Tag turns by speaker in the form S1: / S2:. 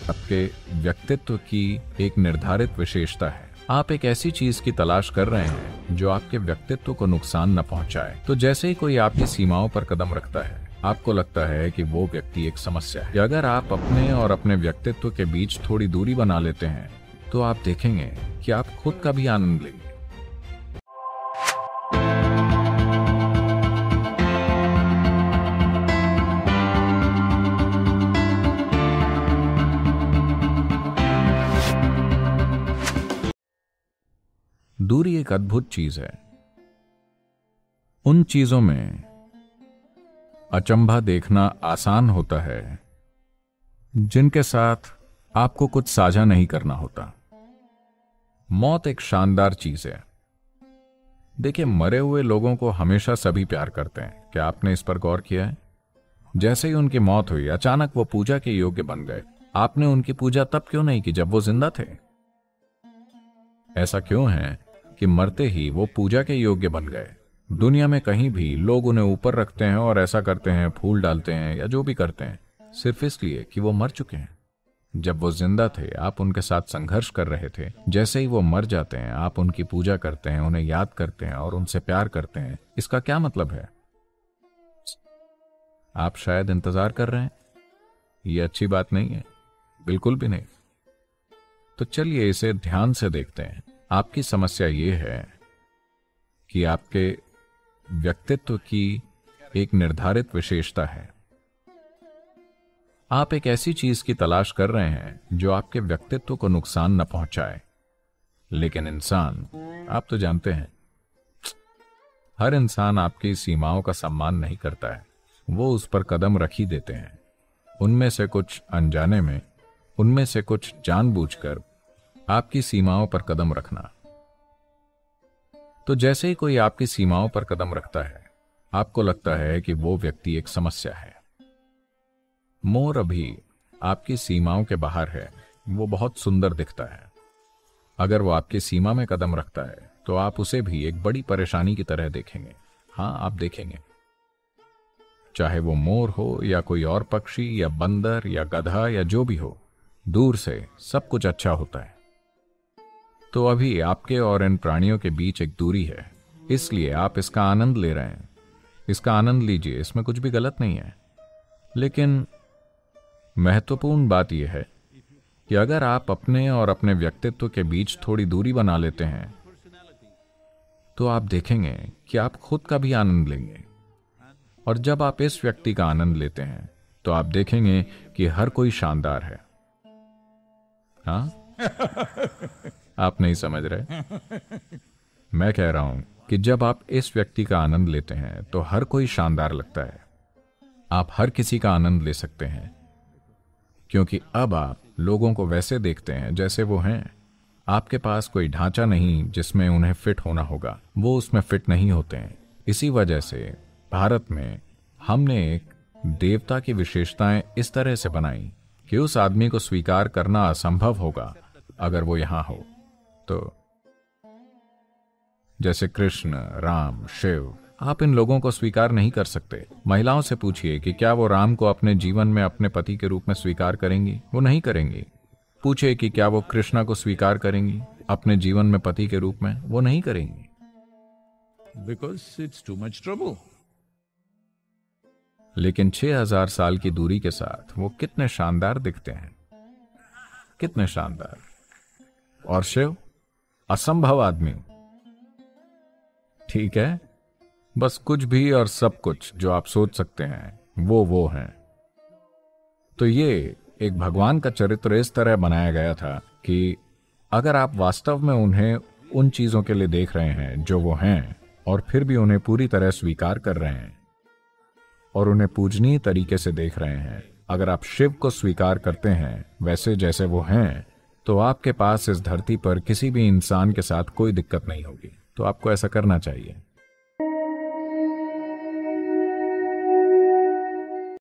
S1: आपके व्यक्तित्व की एक निर्धारित विशेषता है। आप एक ऐसी चीज की तलाश कर रहे हैं जो आपके व्यक्तित्व को नुकसान न पहुंचाए। तो जैसे ही कोई आपकी सीमाओं पर कदम रखता है, आपको लगता है कि वो व्यक्ति एक समस्या है। अगर आप अपने और अपने व्यक्तित्व के बीच थोड़ी दूरी बना लेते हैं, तो आप देखेंगे कि आप खुद का भी आनंद लेंगे। दूरी एक अद्भुत चीज है। उन चीजों में अचंभा देखना आसान होता है जिनके साथ आपको कुछ साझा नहीं करना होता। मौत एक शानदार चीज है। देखिए, मरे हुए लोगों को हमेशा सभी प्यार करते हैं। क्या आपने इस पर गौर किया है? जैसे ही उनकी मौत हुई, अचानक वो पूजा के योग्य बन गए। आपने उनकी पूजा तब क्यों नहीं की जब वो जिंदा थे? ऐसा क्यों है कि मरते ही वो पूजा के योग्य बन गए? दुनिया में कहीं भी लोग उन्हें ऊपर रखते हैं और ऐसा करते हैं, फूल डालते हैं या जो भी करते हैं, सिर्फ इसलिए कि वो मर चुके हैं। जब वो जिंदा थे, आप उनके साथ संघर्ष कर रहे थे। जैसे ही वो मर जाते हैं, आप उनकी पूजा करते हैं, उन्हें याद करते हैं और उनसे प्यार करते हैं। इसका क्या मतलब है? आप शायद इंतजार कर रहे हैं। ये अच्छी बात नहीं है, बिल्कुल भी नहीं। तो चलिए इसे ध्यान से देखते हैं। आपकी समस्या ये है कि आपके व्यक्तित्व की एक निर्धारित विशेषता है। आप एक ऐसी चीज की तलाश कर रहे हैं जो आपके व्यक्तित्व को नुकसान न पहुंचाए। लेकिन इंसान, आप तो जानते हैं, हर इंसान आपकी सीमाओं का सम्मान नहीं करता है। वो उस पर कदम रख ही देते हैं। उनमें से कुछ अनजाने में, उनमें से कुछ जानबूझकर आपकी सीमाओं पर कदम रखना। तो जैसे ही कोई आपकी सीमाओं पर कदम रखता है, आपको लगता है कि वो व्यक्ति एक समस्या है। मोर अभी आपकी सीमाओं के बाहर है। वो बहुत सुंदर दिखता है। अगर वो आपकी सीमा में कदम रखता है, तो आप उसे भी एक बड़ी परेशानी की तरह देखेंगे। हां, आप देखेंगे। चाहे वो मोर हो या कोई और पक्षी या बंदर या गधा या जो भी हो, दूर से सब कुछ अच्छा होता है। तो अभी आपके और इन प्राणियों के बीच एक दूरी है, इसलिए आप इसका आनंद ले रहे हैं। इसका आनंद लीजिए, इसमें कुछ भी गलत नहीं है। लेकिन महत्वपूर्ण बात यह है कि अगर आप अपने और अपने व्यक्तित्व के बीच थोड़ी दूरी बना लेते हैं, तो आप देखेंगे कि आप खुद का भी आनंद लेंगे। और जब आप इस व्यक्ति का आनंद लेते हैं, तो आप देखेंगे कि हर कोई शानदार है। हाँ, आप नहीं समझ रहे। मैं कह रहा हूं कि जब आप इस व्यक्ति का आनंद लेते हैं, तो हर कोई शानदार लगता है। आप हर किसी का आनंद ले सकते हैं, क्योंकि अब आप लोगों को वैसे देखते हैं जैसे वो हैं। आपके पास कोई ढांचा नहीं जिसमें उन्हें फिट होना होगा। वो उसमें फिट नहीं होते हैं। इसी वजह से भारत में हमने एक देवता की विशेषताएं इस तरह से बनाई कि उस आदमी को स्वीकार करना असंभव होगा अगर वो यहां हो। तो जैसे कृष्ण, राम, शिव, आप इन लोगों को स्वीकार नहीं कर सकते। महिलाओं से पूछिए कि क्या वो राम को अपने जीवन में अपने पति के रूप में स्वीकार करेंगी? वो नहीं करेंगी। पूछिए कि क्या वो कृष्णा को स्वीकार करेंगी अपने जीवन में पति के रूप में? वो नहीं करेंगी,
S2: Because it's too much trouble.
S1: लेकिन 6000 साल की दूरी के साथ वो कितने शानदार दिखते हैं, कितने शानदार। और शिव, असंभव आदमी। ठीक है, बस कुछ भी और सब कुछ जो आप सोच सकते हैं वो हैं। तो ये एक भगवान का चरित्र इस तरह बनाया गया था कि अगर आप वास्तव में उन्हें उन चीजों के लिए देख रहे हैं जो वो हैं, और फिर भी उन्हें पूरी तरह स्वीकार कर रहे हैं और उन्हें पूजनीय तरीके से देख रहे हैं, अगर आप शिव को स्वीकार करते हैं वैसे जैसे वो हैं, तो आपके पास इस धरती पर किसी भी इंसान के साथ कोई दिक्कत नहीं होगी। तो आपको ऐसा करना चाहिए।